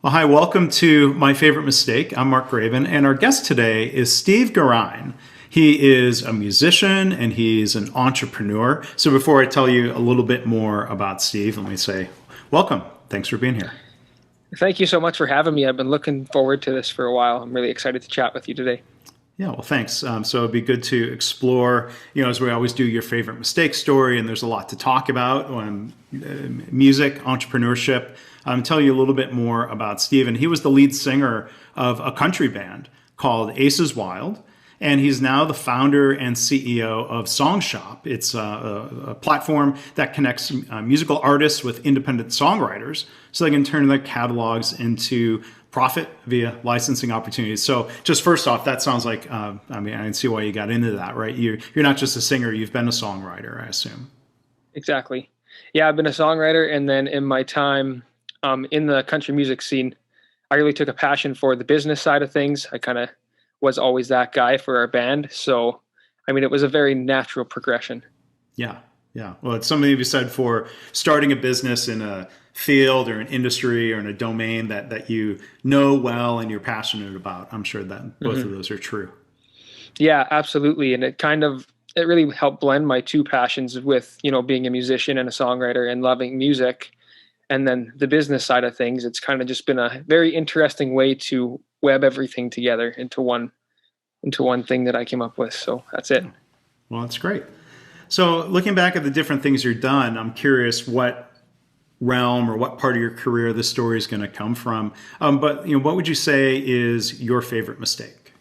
Well, hi, welcome to My Favorite Mistake. I'm Mark Graven, and our guest today is Steve Gerein. He is a musician and he's an entrepreneur. So before I tell you a little bit more about Steve, let me say welcome. Thanks for being here. Thank you so much for having me. I've been looking forward to this for a while. I'm really excited to chat with you today. Yeah, well, thanks. So it'd be good to explore, as we always do, your favorite mistake story, and there's a lot to talk about music, entrepreneurship. Tell you a little bit more about Steve. He was the lead singer of a country band called Aces Wyld, and he's now the founder and CEO of SongShop. It's a platform that connects musical artists with independent songwriters so they can turn their catalogs into profit via licensing opportunities. So just first off, that sounds like, I can see why you got into that, right? You're not just a singer, you've been a songwriter, I assume. Exactly. Yeah, I've been a songwriter, and then in my time in the country music scene, I really took a passion for the business side of things. I kind of was always that guy for our band. So, it was a very natural progression. Yeah. Yeah. Well, it's something to be said for starting a business in a field or an industry or in a domain that you know well and you're passionate about. I'm sure that both of those are true. Yeah, absolutely. And it really helped blend my two passions with, being a musician and a songwriter and loving music. And then the business side of things, it's kind of just been a very interesting way to web everything together into one thing that I came up with. So that's it. Well, that's great. So looking back at the different things you've done, I'm curious what realm or what part of your career this story is going to come from. But what would you say is your favorite mistake?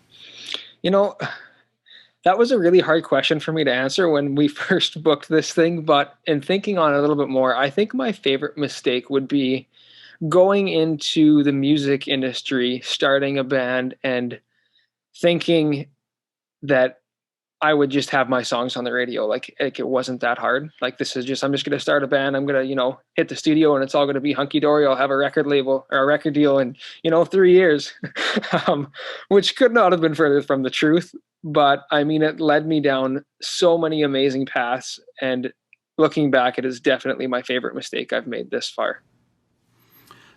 That was a really hard question for me to answer when we first booked this thing. But in thinking on it a little bit more, I think my favorite mistake would be going into the music industry, starting a band, and thinking that I would just have my songs on the radio. Like it wasn't that hard. Like I'm just going to start a band. I'm going to, hit the studio and it's all going to be hunky dory. I'll have a record label or a record deal in, 3 years, which could not have been further from the truth. But it led me down so many amazing paths. And looking back, it is definitely my favorite mistake I've made this far.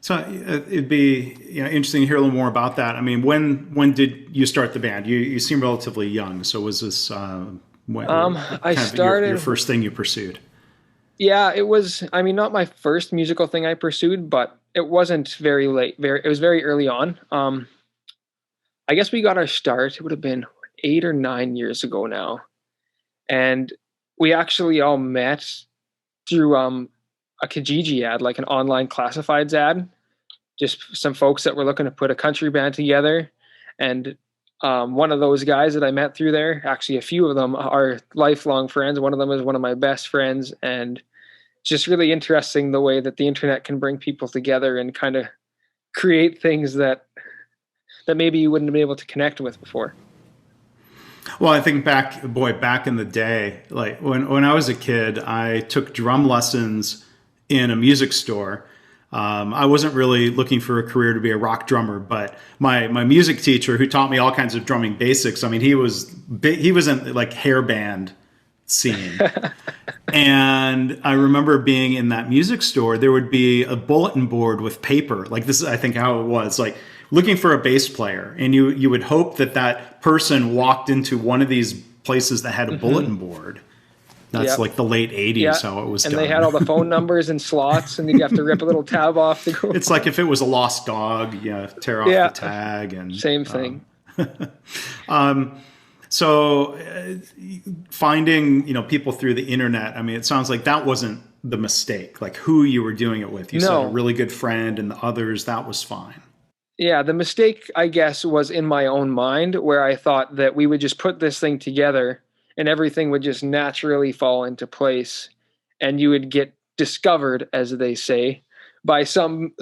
So it'd be interesting to hear a little more about that. When did you start the band? You seem relatively young. So was this I started your first thing you pursued? Yeah, it was. Not my first musical thing I pursued, but it wasn't very late. It was very early on. I guess we got our start. It would have been 8 or 9 years ago now, and we actually all met through a Kijiji ad, like an online classifieds ad. Just some folks that were looking to put a country band together. And one of those guys that I met through there, actually a few of them are lifelong friends. One of them is one of my best friends. And it's just really interesting the way that the internet can bring people together and kind of create things that maybe you wouldn't have been able to connect with before. Well, I think back in the day, like when I was a kid, I took drum lessons in a music store. I wasn't really looking for a career to be a rock drummer, but my music teacher, who taught me all kinds of drumming basics, he was in like hair band scene. And I remember being in that music store, there would be a bulletin board with paper. Like this is, I think, how it was, like looking for a bass player. And you would hope that person walked into one of these places that had a bulletin board. That's like the late 80s, how it was and done. And they had all the phone numbers and slots, and you have to rip a little tab off to go. It's like if it was a lost dog, tear off the tag. And same thing. So finding, people through the internet, it sounds like that wasn't the mistake, like who you were doing it with. You said a really good friend and the others, that was fine. Yeah, the mistake, I guess, was in my own mind where I thought that we would just put this thing together and everything would just naturally fall into place and you would get discovered, as they say, by some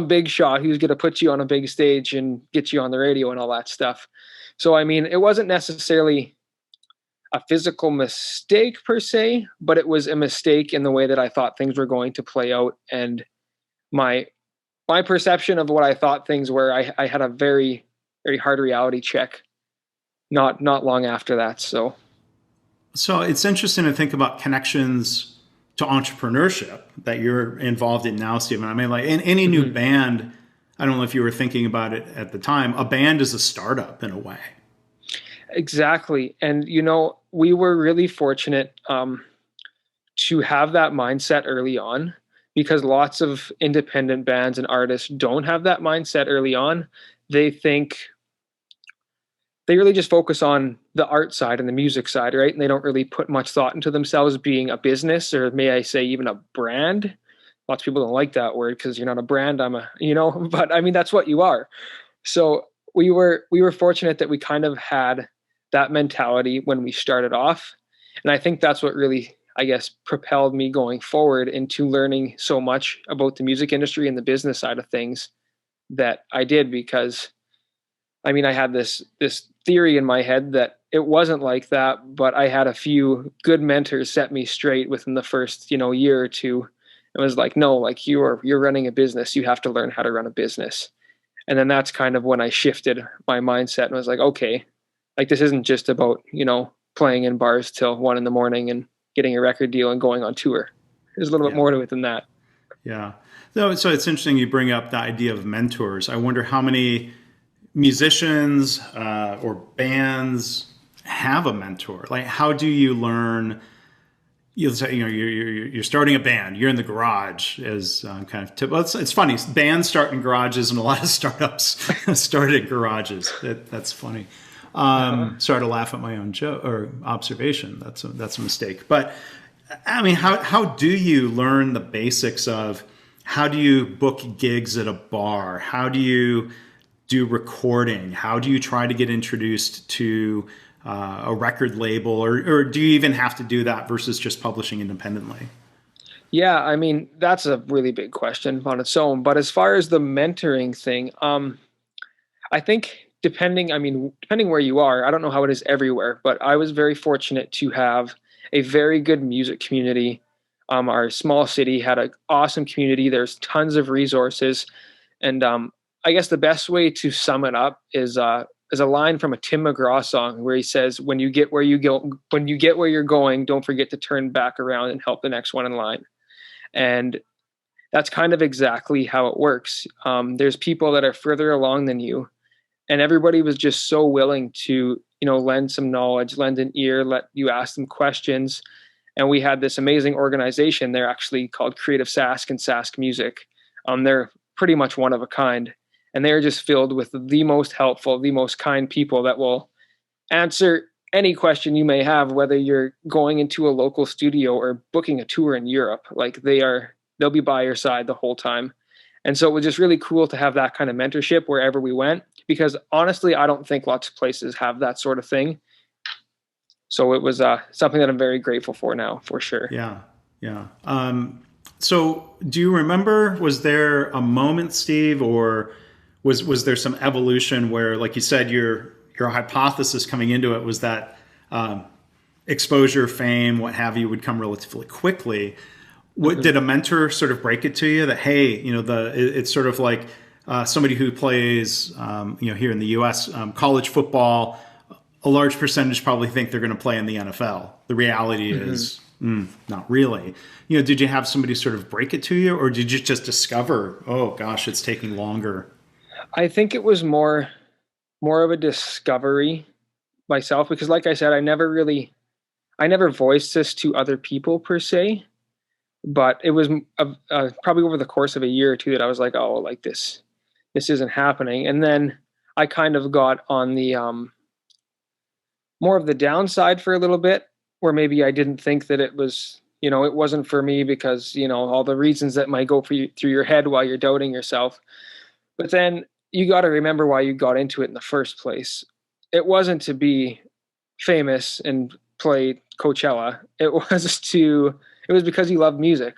big shot who's going to put you on a big stage and get you on the radio and all that stuff. So, it wasn't necessarily a physical mistake per se, but it was a mistake in the way that I thought things were going to play out. And my perception of what I thought things were, I had a very, very hard reality check not long after that. So it's interesting to think about connections to entrepreneurship that you're involved in now, Stephen. Like in any new band, I don't know if you were thinking about it at the time, a band is a startup in a way. Exactly. And, we were really fortunate to have that mindset early on, because lots of independent bands and artists don't have that mindset early on. They think they really just focus on the art side and the music side, right? And they don't really put much thought into themselves being a business, or may I say even a brand. Lots of people don't like that word because you're not a brand. But I mean, that's what you are. So we were fortunate that we kind of had that mentality when we started off. And I think that's what really, I guess, propelled me going forward into learning so much about the music industry and the business side of things that I did. Because I mean, I had this theory in my head that it wasn't like that, but I had a few good mentors set me straight within the first, year or two. It was like, no, like you're running a business, you have to learn how to run a business. And then that's kind of when I shifted my mindset and was like, okay, like this isn't just about, playing in bars till 1 a.m. and getting a record deal and going on tour. There's a little bit Yeah. more to it than that. Yeah. So it's interesting you bring up the idea of mentors. I wonder how many musicians or bands have a mentor. Like, how do you learn? You're starting a band. You're in the garage as kind of typical. It's funny. Bands start in garages, and a lot of startups start in garages. That's funny. Sorry to laugh at my own joke or observation. That's a mistake. But I mean, how do you learn the basics of how do you book gigs at a bar? How do you do recording? How do you try to get introduced to a record label, or do you even have to do that versus just publishing independently? Yeah, I mean, that's a really big question on its own. But as far as the mentoring thing, I think depending where you are, I don't know how it is everywhere, but I was very fortunate to have a very good music community. Our small city had an awesome community. There's tons of resources. And I guess the best way to sum it up is a line from a Tim McGraw song where he says, when you get where you're going, don't forget to turn back around and help the next one in line. And that's kind of exactly how it works. There's people that are further along than you, and everybody was just so willing to, lend some knowledge, lend an ear, let you ask them questions. And we had this amazing organization. They're actually called Creative Sask and Sask Music. They're pretty much one of a kind. And they're just filled with the most helpful, the most kind people that will answer any question you may have, whether you're going into a local studio or booking a tour in Europe. Like they'll be by your side the whole time. And so it was just really cool to have that kind of mentorship wherever we went, because honestly, I don't think lots of places have that sort of thing. So it was something that I'm very grateful for now, for sure. Yeah, yeah. So do you remember, was there a moment, Steve, or was there some evolution where, like you said, your hypothesis coming into it was that exposure, fame, what have you, would come relatively quickly? Did a mentor sort of break it to you that, hey, it's sort of like somebody who plays, here in the U.S. College football, a large percentage probably think they're going to play in the NFL. The reality is not really. Did you have somebody sort of break it to you, or did you just discover, oh gosh, it's taking longer? I think it was more of a discovery myself, because like I said, I never voiced this to other people per se, but it was probably over the course of a year or two that I was like, oh, like this isn't happening. And then I kind of got on the more of the downside for a little bit, where maybe I didn't think that it was, it wasn't for me because, all the reasons that might go through your head while you're doubting yourself. But then you got to remember why you got into it in the first place. It wasn't to be famous and play Coachella. It was because you love music,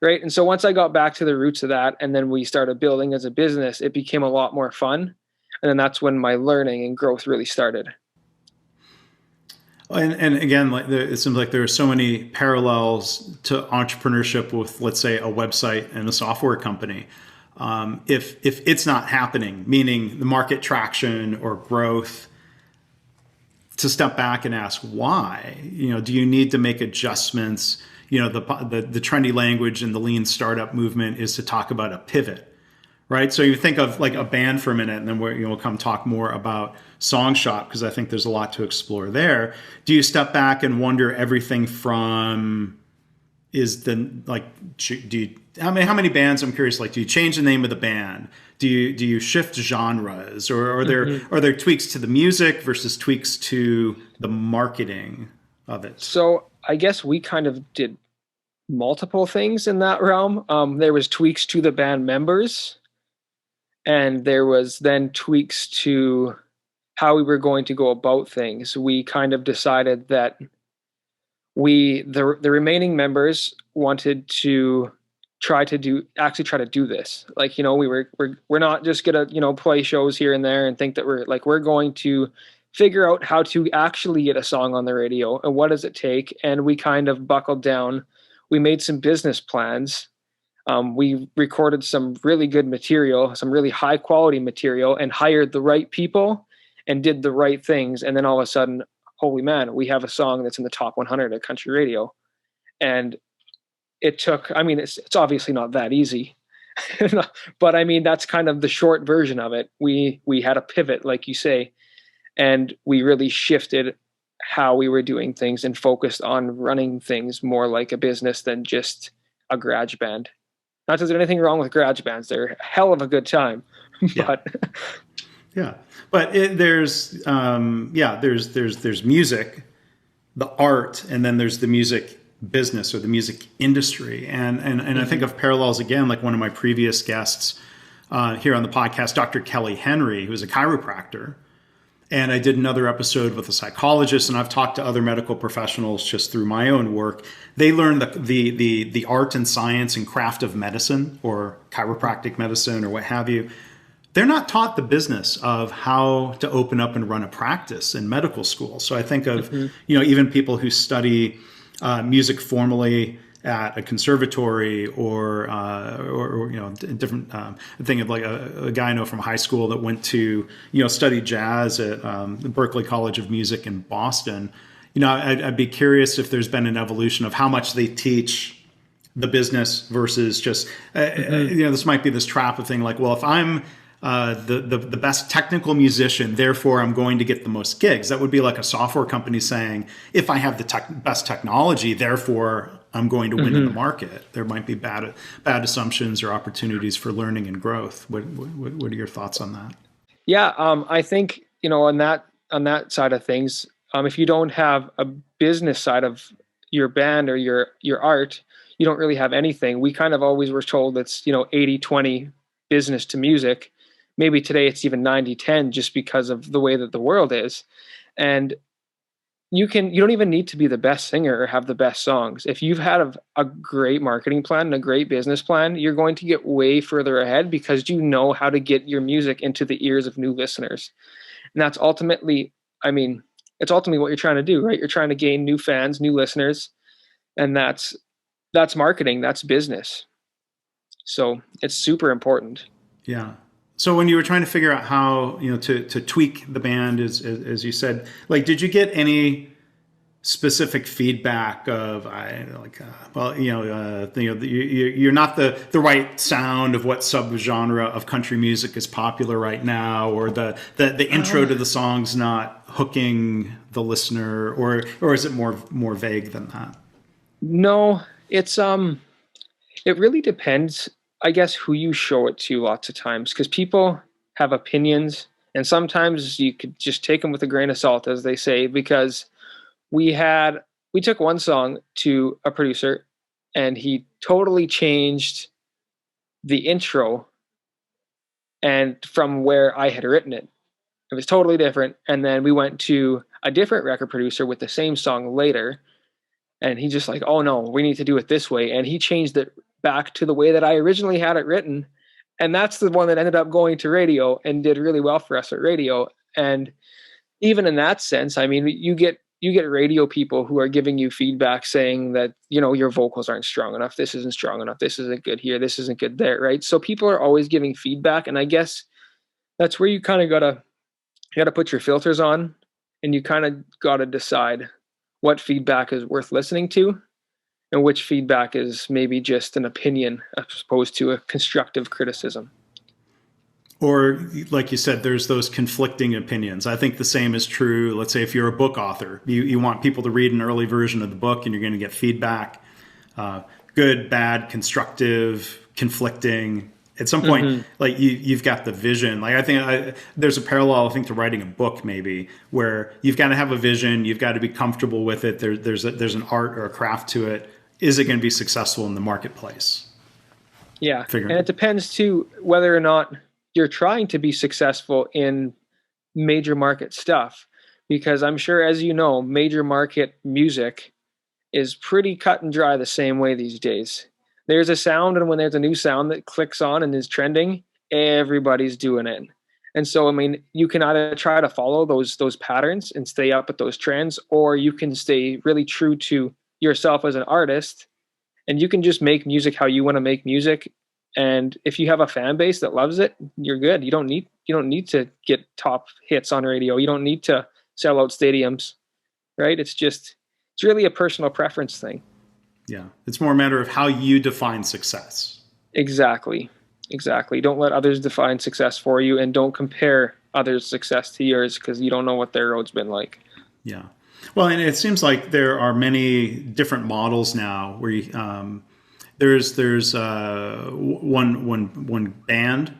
right? And so once I got back to the roots of that, and then we started building as a business, it became a lot more fun. And then that's when my learning and growth really started. And again, it seems like there are so many parallels to entrepreneurship with, let's say, a website and a software company. If it's not happening, meaning the market traction or growth, to step back and ask why. Do you need to make adjustments? The trendy language in the lean startup movement is to talk about a pivot, right? So you think of like a band for a minute, and then we'll come talk more about SongShop because I think there's a lot to explore there. Do you step back and wonder everything from is the like do you how many bands, I'm curious, like do you change the name of the band, do you shift genres, or are there tweaks to the music versus tweaks to the marketing of it? So I guess we kind of did multiple things in that realm. There was tweaks to the band members, and there was then tweaks to how we were going to go about things. We kind of decided that the remaining members wanted to try to do this. Like, we're not just gonna, play shows here and there and think that we're going to figure out how to actually get a song on the radio and what does it take. And we kind of buckled down. We made some business plans. We recorded some really good material, some really high quality material, and hired the right people and did the right things. And then all of a sudden, holy man, we have a song that's in the top 100 at country radio. And it took, it's obviously not that easy, but that's kind of the short version of it. We had a pivot, like you say, and we really shifted how we were doing things and focused on running things more like a business than just a garage band. Not that there's anything wrong with garage bands. They're a hell of a good time, Yeah. but Yeah, but there's music, the art, and then there's the music business or the music industry, and I think of parallels again, like one of my previous guests here on the podcast, Dr. Kelly Henry, who is a chiropractor, and I did another episode with a psychologist, and I've talked to other medical professionals just through my own work. They learn the art and science and craft of medicine or chiropractic medicine or what have you. They're not taught the business of how to open up and run a practice in medical school. So I think of, even people who study music formally at a conservatory or different thing of like a guy I know from high school that went to, study jazz at the Berklee College of Music in Boston. I'd be curious if there's been an evolution of how much they teach the business versus just, this might be this trap of thing like, well, if I'm the best technical musician, therefore I'm going to get the most gigs. That would be like a software company saying, if I have the best technology, therefore I'm going to win in the market. There might be bad assumptions or opportunities for learning and growth. What are your thoughts on that? Yeah, I think on that side of things, if you don't have a business side of your band or your art, you don't really have anything. We kind of always were told it's 80-20 business to music. Maybe today it's even 90-10 just because of the way that the world is. And you don't even need to be the best singer or have the best songs. If you've had a great marketing plan and a great business plan, you're going to get way further ahead because you know how to get your music into the ears of new listeners. And that's ultimately, it's ultimately what you're trying to do, right? You're trying to gain new fans, new listeners, and that's marketing, that's business. So it's super important. Yeah. So when you were trying to figure out how, to tweak the band, as you said, like, did you get any specific feedback of, you're not the right sound of what subgenre of country music is popular right now, or the intro to the song's not hooking the listener, or is it more vague than that? No, it's it really depends, I guess, who you show it to lots of times, because people have opinions, and sometimes you could just take them with a grain of salt, as they say, because we took one song to a producer and he totally changed the intro and from where I had written it. It was totally different. And then we went to a different record producer with the same song later, and he just like, oh no, we need to do it this way. And he changed it back to the way that I originally had it written. And that's the one that ended up going to radio and did really well for us at radio. And even in that sense, you get radio people who are giving you feedback saying that, your vocals aren't strong enough. This isn't strong enough. This isn't good here. This isn't good there. Right. So people are always giving feedback. And I guess that's where you kind of gotta put your filters on, and you kind of got to decide what feedback is worth listening to and which feedback is maybe just an opinion as opposed to a constructive criticism. Or, like you said, there's those conflicting opinions. I think the same is true. Let's say if you're a book author, you want people to read an early version of the book and you're going to get feedback, good, bad, constructive, conflicting. At some point, Mm-hmm. like you've got the vision. Like there's a parallel, I think, to writing a book maybe, where you've got to have a vision, you've got to be comfortable with it. There's an art or a craft to it. Is it going to be successful in the marketplace? Yeah. And Figuring. it depends too whether or not you're trying to be successful in major market stuff. Because I'm sure, as you know, major market music is pretty cut and dry the same way these days. There's a sound, and when there's a new sound that clicks on and is trending, everybody's doing it. And so, I mean, you can either try to follow those patterns and stay up with those trends, or you can stay really true to yourself as an artist, and you can just make music how you want to make music. And if you have a fan base that loves it, you're good. You don't need to get top hits on radio. You don't need to sell out stadiums, right? It's really a personal preference thing. Yeah. It's more a matter of how you define success. Exactly. Exactly. Don't let others define success for you, and don't compare others' success to yours, because you don't know what their road's been like. Yeah. Well, and it seems like there are many different models now where there's one band.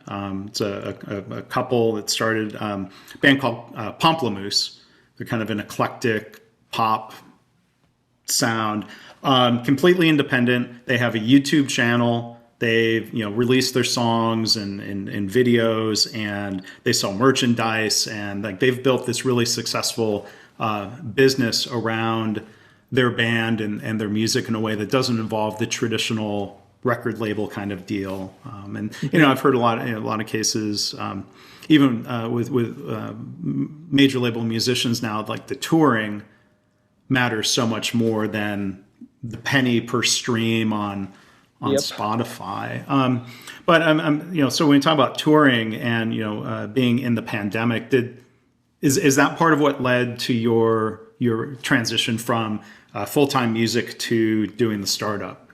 It's a couple that started a band called Pomplamoose. They're kind of an eclectic pop sound, completely independent. They have a YouTube channel. They've released their songs and videos, and they sell merchandise, and like they've built this really successful business around their band and their music in a way that doesn't involve the traditional record label kind of deal. And I've heard in a lot of cases, even with major label musicians now, like the touring matters so much more than the penny per stream on Yep. Spotify. But so when we talk about touring and being in the pandemic, is that part of what led to your transition from full-time music to doing the startup?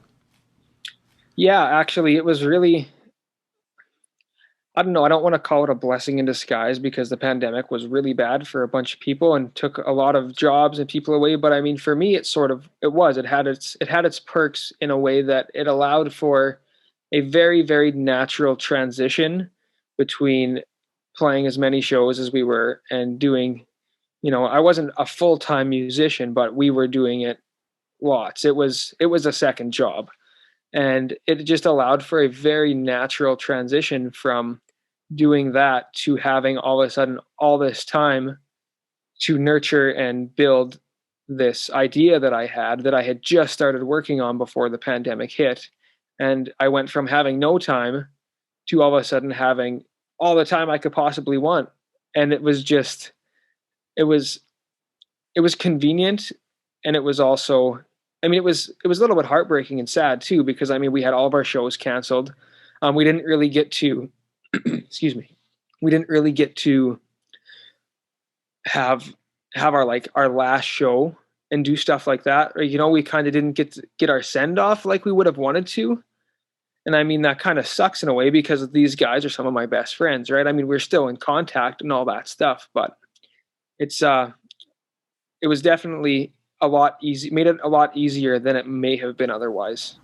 Yeah, actually, it was really, I don't know, I don't want to call it a blessing in disguise, because the pandemic was really bad for a bunch of people and took a lot of jobs and people away. But I mean, for me, it had its perks in a way that it allowed for a very, very natural transition between playing as many shows as we were and doing, I wasn't a full-time musician, but we were doing it lots. It was a second job. And it just allowed for a very natural transition from doing that to having all of a sudden all this time to nurture and build this idea that I had just started working on before the pandemic hit. And I went from having no time to all of a sudden having all the time I could possibly want. And it was it was convenient, and it was also, I mean, it was a little bit heartbreaking and sad too, because I mean, we had all of our shows canceled. We didn't really get to excuse me, we didn't really get to have our last show and do stuff like that. Or, we kind of didn't get our send off like we would have wanted to. And I mean, that kind of sucks in a way, because these guys are some of my best friends, right? I mean, we're still in contact and all that stuff, but it's it was definitely made it a lot easier than it may have been otherwise.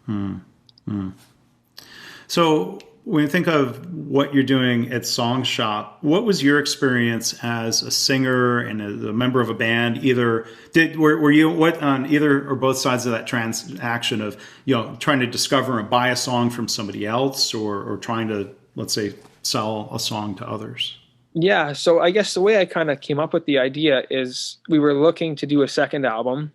So when you think of what you're doing at SongShop, what was your experience as a singer and as a member of a band? Were you what on either or both sides of that transaction of trying to discover and buy a song from somebody else, or trying to, let's say, sell a song to others? Yeah, so I guess the way I kind of came up with the idea is we were looking to do a second album,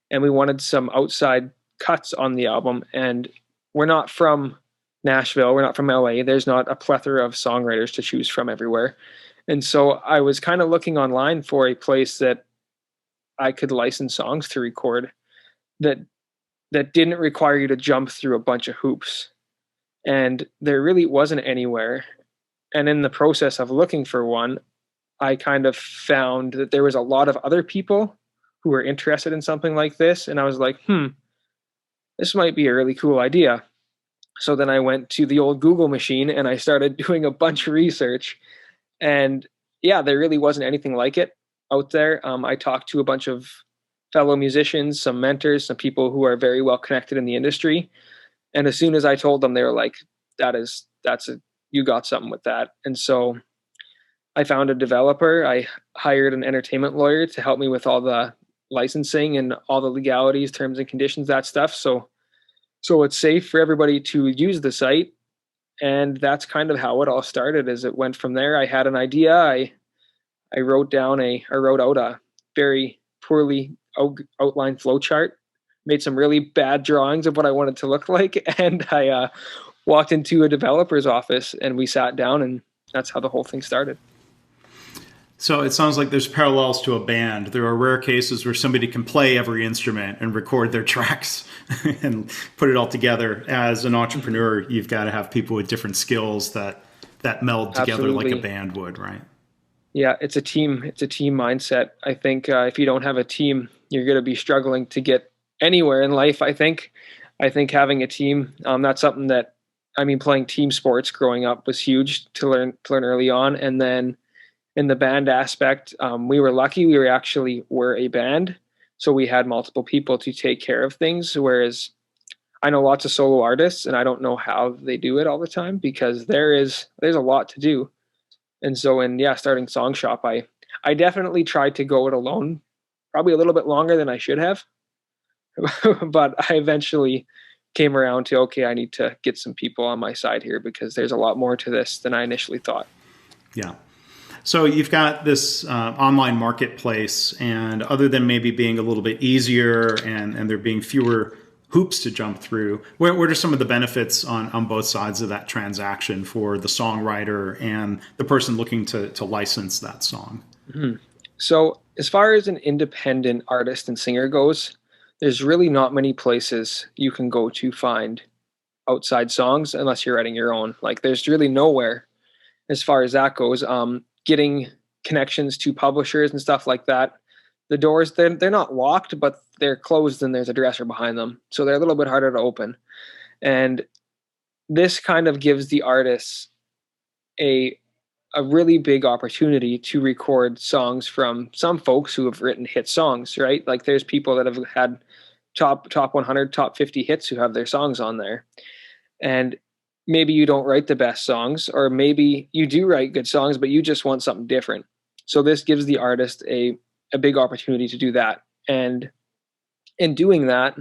and we wanted some outside cuts on the album. And we're not from Nashville, we're not from LA. There's not a plethora of songwriters to choose from everywhere. And so I was kind of looking online for a place that I could license songs to record that didn't require you to jump through a bunch of hoops. And there really wasn't anywhere. And in the process of looking for one, I kind of found that there was a lot of other people who were interested in something like this. And I was like, this might be a really cool idea. So then I went to the old Google machine and I started doing a bunch of research. And yeah, there really wasn't anything like it out there. I talked to a bunch of fellow musicians, some mentors, some people who are very well connected in the industry. And as soon as I told them, they were like, you got something with that. And so I found a developer. I hired an entertainment lawyer to help me with all the licensing and all the legalities, terms and conditions, that stuff. So it's safe for everybody to use the site. And that's kind of how it all started. As it went from there, I had an idea. I wrote out a very poorly outlined flow chart, made some really bad drawings of what I wanted to look like, and I walked into a developer's office and we sat down, and that's how the whole thing started. So it sounds like there's parallels to a band. There are rare cases where somebody can play every instrument and record their tracks and put it all together. As an entrepreneur, you've got to have people with different skills that meld together. Absolutely. Like a band would, right? Yeah, it's a team mindset. I think if you don't have a team, you're going to be struggling to get anywhere in life. I think having a team, that's something that, playing team sports growing up was huge to learn early on. And then in the band aspect, we were lucky. We were a band, so we had multiple people to take care of things. Whereas I know lots of solo artists, and I don't know how they do it all the time, because there's a lot to do. And so starting SongShop, I definitely tried to go it alone, probably a little bit longer than I should have, but I eventually came around to, okay, I need to get some people on my side here, because there's a lot more to this than I initially thought. Yeah. So you've got this online marketplace, and other than maybe being a little bit easier and there being fewer hoops to jump through, what are some of the benefits on both sides of that transaction for the songwriter and the person looking to license that song? Mm-hmm. So as far as an independent artist and singer goes, there's really not many places you can go to find outside songs unless you're writing your own. Like, there's really nowhere as far as that goes. Getting connections to publishers and stuff like that, the doors, they're not locked, but they're closed and there's a dresser behind them. So they're a little bit harder to open. And this kind of gives the artists a really big opportunity to record songs from some folks who have written hit songs, right? Like, there's people that have had top 100, top 50 hits who have their songs on there. And maybe you don't write the best songs, or maybe you do write good songs, but you just want something different. So this gives the artist a big opportunity to do that. And in doing that,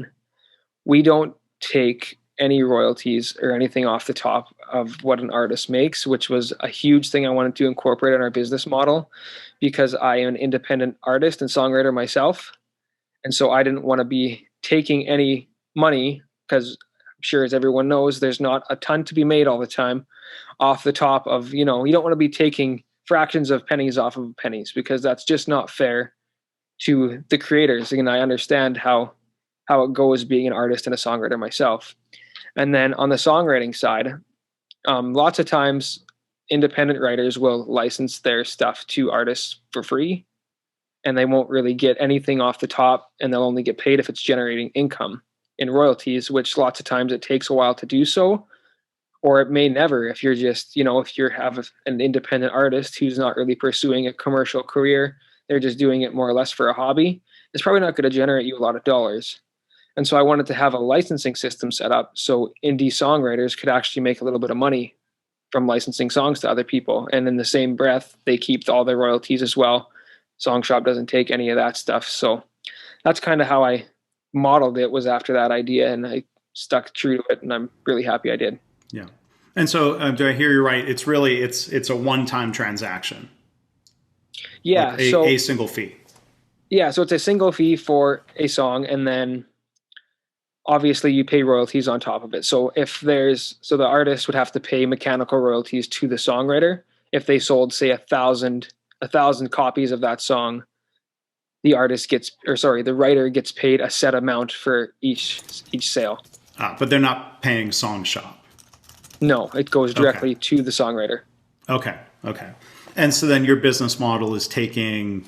we don't take any royalties or anything off the top of what an artist makes, which was a huge thing I wanted to incorporate in our business model, because I am an independent artist and songwriter myself. And so I didn't want to be taking any money, because sure, as everyone knows, there's not a ton to be made all the time off the top of, you don't want to be taking fractions of pennies off of pennies, because that's just not fair to the creators. And I understand how it goes being an artist and a songwriter myself. And then on the songwriting side, lots of times independent writers will license their stuff to artists for free, and they won't really get anything off the top, and they'll only get paid if it's generating income in royalties, which lots of times it takes a while to do so, or it may never. If you're just, if you have an independent artist who's not really pursuing a commercial career, they're just doing it more or less for a hobby, it's probably not going to generate you a lot of dollars. And so I wanted to have a licensing system set up so indie songwriters could actually make a little bit of money from licensing songs to other people. And in the same breath, they keep all their royalties as well. SongShop doesn't take any of that stuff. So that's kind of how I modeled it, was after that idea, and I stuck true to it, and I'm really happy I did. Yeah. And so do I hear you right? It's really, it's a one-time transaction. Yeah. Like a single fee. Yeah. So it's a single fee for a song, and then obviously you pay royalties on top of it. So the artist would have to pay mechanical royalties to the songwriter. If they sold, say, 1,000 copies of that song, the writer gets paid a set amount for each sale. But they're not paying SongShop. No, it goes directly to the songwriter. Okay. And so then your business model is taking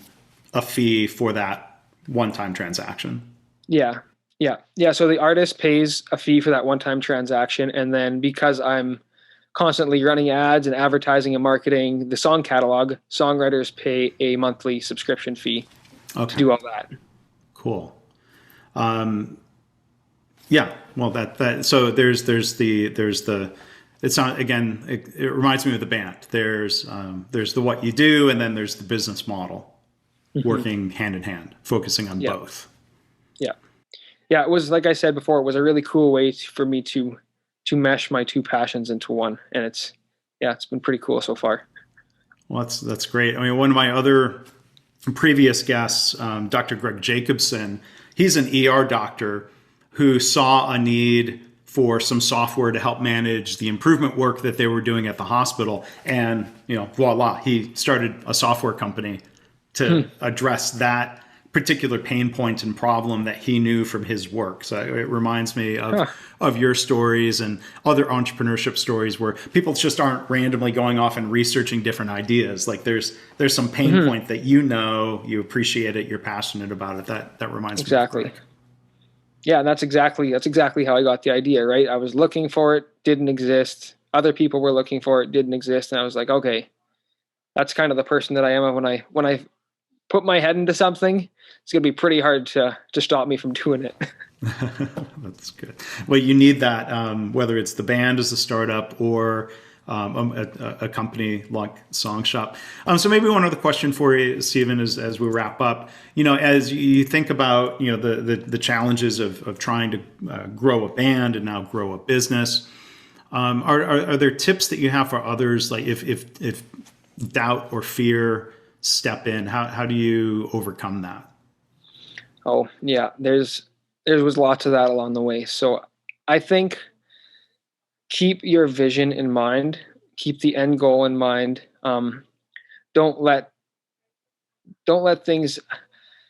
a fee for that one-time transaction. Yeah. Yeah. Yeah. So the artist pays a fee for that one-time transaction. And then because I'm constantly running ads and advertising and marketing the song catalog, songwriters pay a monthly subscription fee to Okay, do all that. cool. Um, yeah, well, so there's the it's not, again, it reminds me of the band. There's the what you do, and then there's the business model Hmm. working hand in hand, focusing on Yeah. both. Yeah. Yeah. It was, like I said before, it was a really cool way for me to mesh my two passions into one. And it's been pretty cool so far. Well, that's great. I mean, one of my other previous guests, Dr. Greg Jacobson, he's an ER doctor who saw a need for some software to help manage the improvement work that they were doing at the hospital. And, voila, he started a software company to address that particular pain point and problem that he knew from his work. So it reminds me Huh. of your stories and other entrepreneurship stories where people just aren't randomly going off and researching different ideas. Like there's some pain Hmm. point that you appreciate it, you're passionate about it. That reminds me of Exactly. Greg. Yeah. And that's exactly how I got the idea, right? I was looking for it, didn't exist. Other people were looking for it, didn't exist. And I was like, okay, that's kind of the person that I am. When I put my head into something, it's going to be pretty hard to stop me from doing it. That's good. Well, you need that, whether it's the band as a startup or a company like SongShop. So maybe one other question for you, Stephen, as we wrap up. As you think about the challenges of trying to grow a band and now grow a business, are there tips that you have for others? Like if doubt or fear step in, how do you overcome that? Oh yeah, there was lots of that along the way. So I think keep your vision in mind, keep the end goal in mind. Don't let don't let things.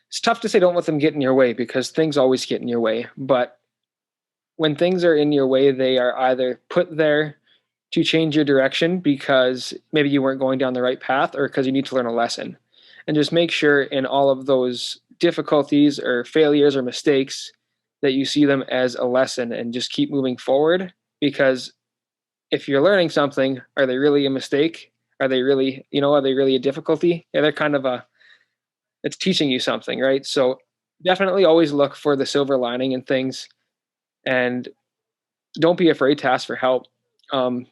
It's tough to say don't let them get in your way because things always get in your way. But when things are in your way, they are either put there to change your direction because maybe you weren't going down the right path or because you need to learn a lesson. And just make sure in all of those difficulties or failures or mistakes that you see them as a lesson and just keep moving forward. Because if you're learning something, are they really a mistake? Are they really a difficulty? Yeah, they're kind of it's teaching you something, right? So definitely always look for the silver lining in things and don't be afraid to ask for help. Um,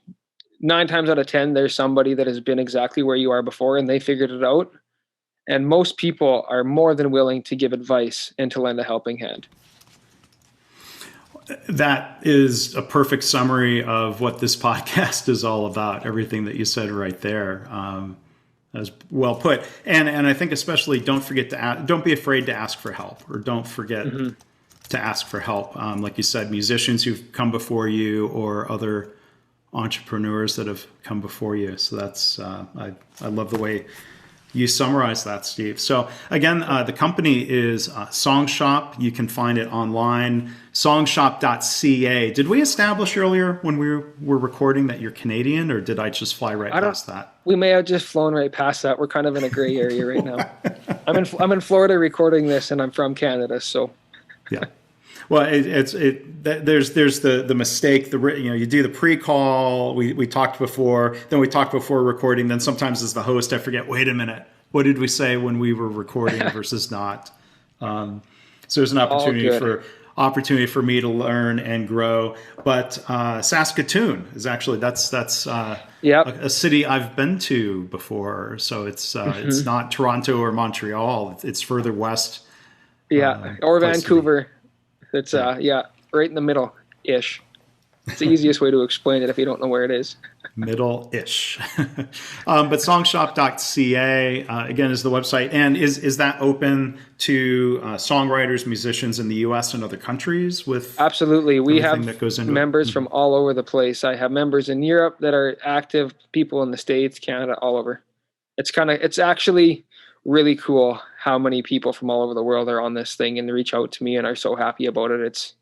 9 times out of 10, there's somebody that has been exactly where you are before and they figured it out. And most people are more than willing to give advice and to lend a helping hand. That is a perfect summary of what this podcast is all about. Everything that you said right there. That was well put. And I think especially don't be afraid to ask for help, or don't forget Mm-hmm. to ask for help. Like you said, musicians who've come before you or other entrepreneurs that have come before you. So that's I love the way you summarize that, Steve. So again, the company is SongShop. You can find it online, songshop.ca. Did we establish earlier when we were recording that you're Canadian, or did I just fly right I don't. past that? We may have just flown right past that. We're kind of in a gray area right now. I'm in Florida recording this, and I'm from Canada, so Yeah. Well, there's the mistake. You do the pre-call. We talked before. Then we talked before recording. Then sometimes as the host, I forget. Wait a minute. What did we say when we were recording versus not? So there's an all good. opportunity for me to learn and grow. But Saskatoon is actually that's Yep. a city I've been to before. So it's Hmm. not Toronto or Montreal. It's further west. Yeah, or Place to be. Vancouver. It's Yeah. yeah, right in the middle ish. It's the easiest way to explain it if you don't know where it is. Middle-ish. But songshop.ca, again, is the website. And is that open to songwriters, musicians in the US and other countries with Absolutely. We everything have that goes into it? members from all over the place. I have members in Europe that are active, people in the States, Canada, all over. It's actually really cool how many people from all over the world are on this thing and reach out to me and are so happy about it.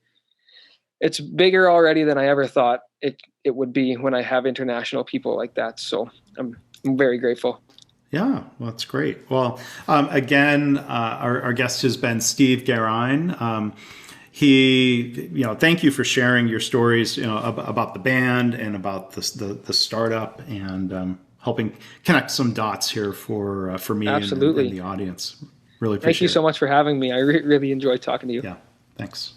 It's bigger already than I ever thought it would be when I have international people like that. So I'm very grateful. Yeah, well, that's great. Well, again, our guest has been Steve Gerein. thank you for sharing your stories, about the band and about the startup, and helping connect some dots here for me and Absolutely. the audience. Really Thank you appreciate so it. much for having me. I really enjoyed talking to you. Yeah, thanks.